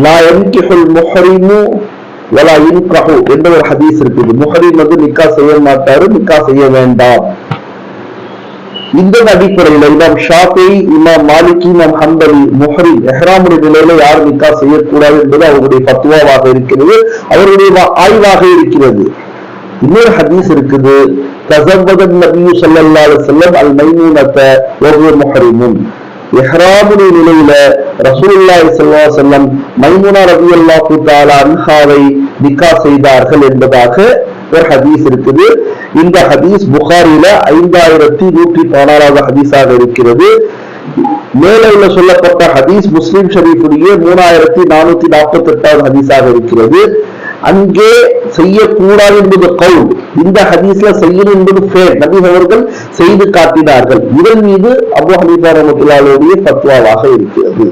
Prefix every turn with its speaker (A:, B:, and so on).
A: லா யன்கிஹுல் முஹ்ரிமு வலா யுன்கஹு என்ற ஒரு ஹதீஸ் இருக்குது. முஹ்ரிம் வந்து நிக்கா செய்ய மாட்டாரு, நிக்கா செய்ய வேண்டாம். இந்த அடிப்படையில் இமாம் ஷாஃபி, இமாம் மாலிகி, இமாம் ஹம்பலி முஹ்ரிம் இஹ்ராமுடைய நிலையில யார் நிக்கா செய்யக்கூடாது என்பது அவருடைய ஃபத்வாவாக இருக்கிறது, அவருடைய ஆய்வாக இருக்கிறது. இன்னொரு ஹதீஸ் இருக்குது, தஸவ்வஜன் நபியு ஸல்லல்லாஹு அலைஹி வஸல்லம் அல் மைமூனத வஹுவ முஹ்ரிமுன். இஹ்ராமுடைய நிலையில ரசூலுல்லாஹி ஸல்லல்லாஹு அலைஹி வஸல்லம் மைமூனா ரலியல்லாஹு தஆலா அன்ஹாவை நிக்கா செய்தார்கள் என்பதாக ஒரு ஹதீஸ் இருக்குது. இந்த ஹதீஸ் புகாரில 5116வது ஹதீஸாக இருக்கிறது. மேலே உள்ள சொல்லப்பட்ட ஹதீஸ் முஸ்லிம் ஷரீஃபுடைய 3448வது ஹதீஸாக இருக்கிறது. அங்கே செய்யக்கூடாது என்பது கவுல், இந்த ஹதீஸ்ல செய்யணும் என்பது ஃபேல், நபி அவர்கள் செய்து காட்டினார்கள். இதன் மீது அபூ ஹனீஃபா ரஹ்மத்துல்லாஹி அலைஹி ஃபத்வாவாக இருக்கிறது.